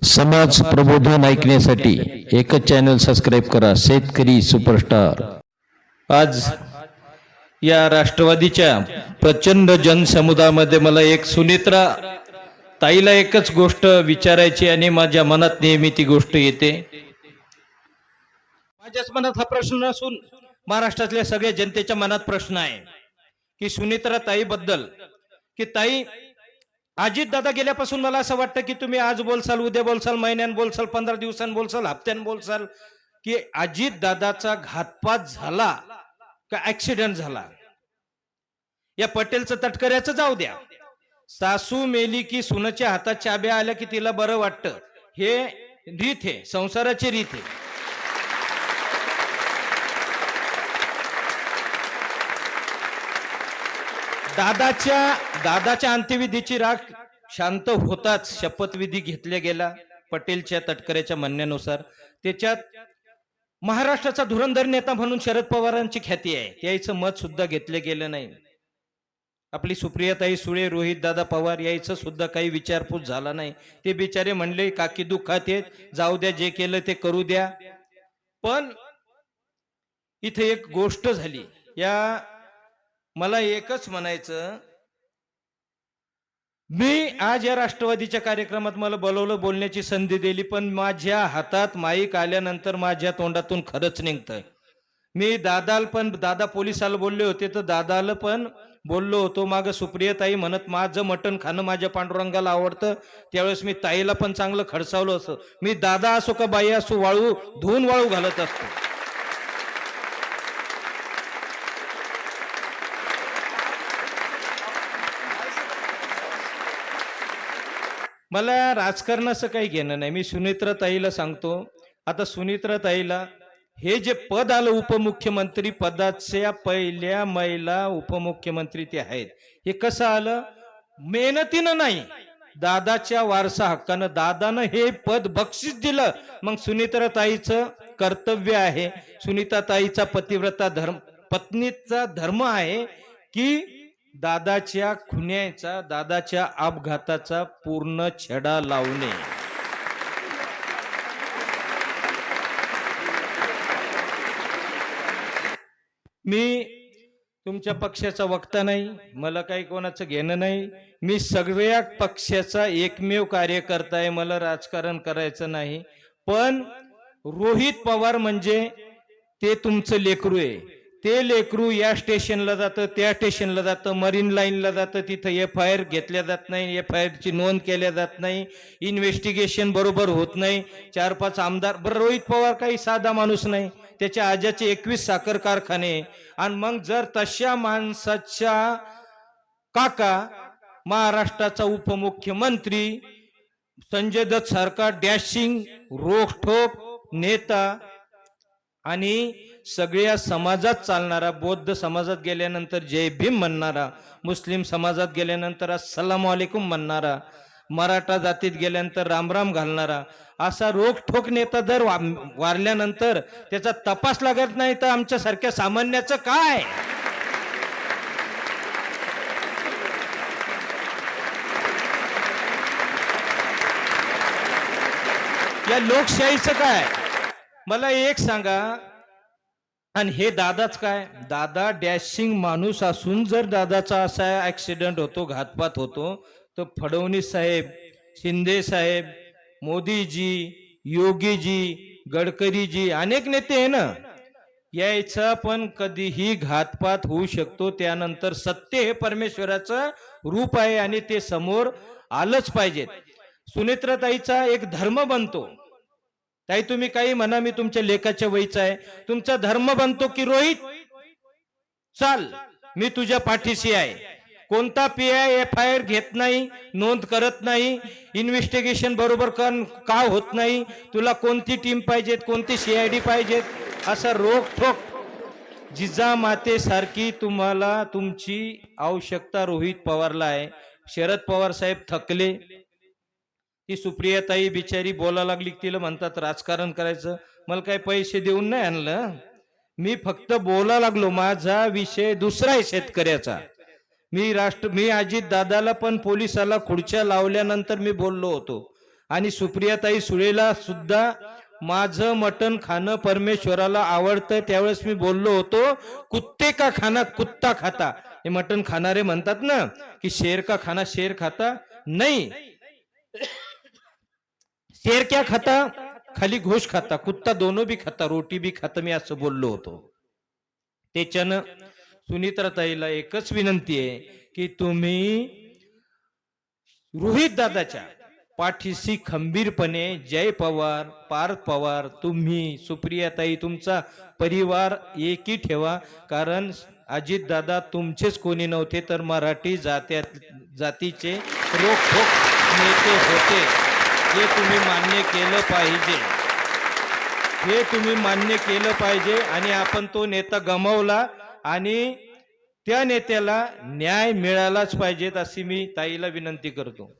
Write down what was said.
समाज प्रबोधन ऐकण्यासाठी एकच चॅनल सबस्क्राइब करा, शेतकरी सुपरस्टार। आज या राष्ट्रवादीच्या प्रचंड जनसमुदायामध्ये मला एक सुनेत्रा ताईला एकच गोष्ट विचारायची आणि माझ्या मनात नेहमी ती गोष्ट येते। माझ्याच मनात हा प्रश्न नसून महाराष्ट्रातल्या सगळ्या जनतेच्या मनात प्रश्न आहे की सुनेत्रा ताई बद्दल, की ताई अजित दादा गेल्यापासून मला असं वाटतं की तुम्ही आज बोलसाल, उद्या बोलसाल, महिन्यान बोलसाल, 15 दिवसांनी बोलसाल, हप्त्यान बोलसाल, की अजित दादाचा घातपात झाला का ऍक्सिडेंट झाला। या पटेलचं तटकऱ्याचं जाऊ द्या, सासू मेली की सुनेच्या हातात चाब्या आल्या की तिला बरं वाटतं, हे रीत आहे, संसाराची रीत आहे। दादाच्या अंत्यविधीची राख शांत होताच शपथविधी घेतला गेला पटेलच्या तटकऱ्याच्या म्हणण्यानुसार। त्याच्यात महाराष्ट्राचा धुरंधर नेता म्हणून शरद पवारांची ख्याती आहे, यायचं मत सुद्धा घेतले गेलं नाही। आपली सुप्रियाताई सुळे, रोहित दादा पवार यायचं सुद्धा काही विचारपूस झाला नाही। ते बिचारे म्हणले काकी दुःखात आहेत, जाऊ द्या, जे केलं ते करू द्या। पण इथे एक गोष्ट झाली, या मला एकच म्हणायचं, मी आज या राष्ट्रवादीच्या कार्यक्रमात मला बोलवलं, बोलण्याची संधी दिली, पण माझ्या हातात माईक आल्यानंतर माझ्या तोंडातून खरंच निघतंय। मी दादा पोलिसाला बोलले होते, तर दादाला पण बोललो होतो। माग सुप्रियाताई म्हणत माझं मटण खाणं माझ्या पांडुरंगाला आवडतं, त्यावेळेस मी ताईला पण चांगलं खडसावलं असं। मी दादा असो का बाई असो, वाळू धुवून वाळू घालत असतो। मला राजकारणाचं काही घेणं नाही। मी सुनेत्रा ताईला सांगतो, आता सुनेत्रा ताईला हे जे पद आलं उपमुख्यमंत्री पदाच्या पहिल्या महिला उपमुख्यमंत्री ते आहेत, हे कसं आलं? मेहनतीनं नाही, दादाच्या वारसा हक्कानं। दादानं हे पद बक्षीस दिलं। मग सुनेत्रा ताईचं कर्तव्य आहे, सुनीता ताईचा पत्नीचा धर्म आहे की दादाच्या खुन्याचा, दादाच्या अपघाताचा पूर्ण छडा लावणे। मी तुमच्या पक्षाचा वक्ता नाही, मला काही कोणाचं घेणं नाही। मी सगळ्या पक्षाचा एकमेव कार्यकर्ता आहे, मला राजकारण करायचं नाही। पण रोहित पवार म्हणजे ते तुमचं लेकरू आहे। ते लेकरू या स्टेशनला जातं, त्या स्टेशनला जातं, मरीन लाईनला जातं, तिथं FIR घेतल्या जात नाही, FIR ची नोंद केल्या जात नाही, इन्व्हेस्टिगेशन बरोबर होत नाही। 4-5 आमदार, बरं रोहित पवार काही साधा माणूस नाही, त्याच्या आज्याचे 21 साखर कारखाने। आणि मग जर तशा माणसाच्या काका महाराष्ट्राचा उपमुख्यमंत्री, संजय दत्त सारखा डॅशिंग रोखठोक नेता आणि सगळ्या समाजात चालणारा, बौद्ध समाजात गेल्यानंतर जय भीम म्हणणारा, मुस्लिम समाजात गेल्यानंतर अस्सलामु अलैकुम म्हणणारा, मराठा जातीत गेल्यानंतर रामराम घालणारा असा रोखठोक नेता जर वारल्यानंतर त्याचा तपास लागत नाही, तर आमच्यासारख्या सामान्याचं काय? या लोकशाहीचं काय? मला एक सांगा। आणि हे दादाच काय? दादा डॅशिंग माणूस असून जर दादाचा असा ऍक्सिडेंट होतो, घातपात होतो, तर फडणवीस साहेब, शिंदे साहेब, मोदीजी, योगीजी, गडकरीजी, अनेक नेते आहे ना, यायचा पण कधीही घातपात होऊ शकतो। त्यानंतर सत्य हे परमेश्वराचं रूप आहे आणि ते समोर आलंच पाहिजे। सुनेत्रा ताईचा एक धर्म बनतो, ताई तुम्ही काही म्हणा, मी तुमच्या लेखाच्या वयचा आहे, तुमचा धर्म बनतो की रोहित चाल, मी तुझ्या पाठीशी आहे। कोणता PI FIR घेत नाही, नोंद करत नाही, इन्व्हेस्टिगेशन बरोबर का होत नाही, तुला कोणती टीम पाहिजे, कोणती CID पाहिजे, असा रोखठोक जिजामातेसारखी तुम्हाला तुमची आवश्यकता रोहित पवारला आहे। शरद पवार साहेब थकले, ती सुप्रियाताई बिचारी बोला लागली, तिला म्हणतात राजकारण करायचं। मला काही पैसे देऊन नाही आणलं, मी फक्त बोला लागलो, माझा विषय दुसरा आहे शेतकऱ्याचा। मी अजित दादाला पण पोलिसाला खुर्च्या लावल्यानंतर मी बोललो होतो, आणि सुप्रियाताई सुळेला सुद्धा माझं मटण खाणं परमेश्वराला आवडतं। त्यावेळेस मी बोललो होतो, कुत्ते का खाना कुत्ता खाता। हे मटण खाणारे म्हणतात ना की शेर का खाना शेर खाता, नहीं, शेर क्या खाता, खाली घोष खाता, कुत्ता दोनों भी खाता, रोटी भी खाता, मी असं बोललो होतो। त्याच्यानं सुनीत्राताईला एकच विनंती आहे की तुम्ही रोहित दादाच्या पाठीशी खंबीरपणे जय पवार, पार्थ पवार, तुम्ही, सुप्रियाताई, तुमचा परिवार एकी ठेवा। कारण अजित दादा तुमचेच कोणी नव्हते तर मराठी जातीचे रोखोक नेते होते। हे तुम्ही मान्य केलं पाहिजे, हे तुम्ही मान्य केलं पाहिजे। आणि आपण तो नेता गमावला आणि त्या नेत्याला न्याय मिळालाच पाहिजेत अशी मी ताईला विनंती करतो।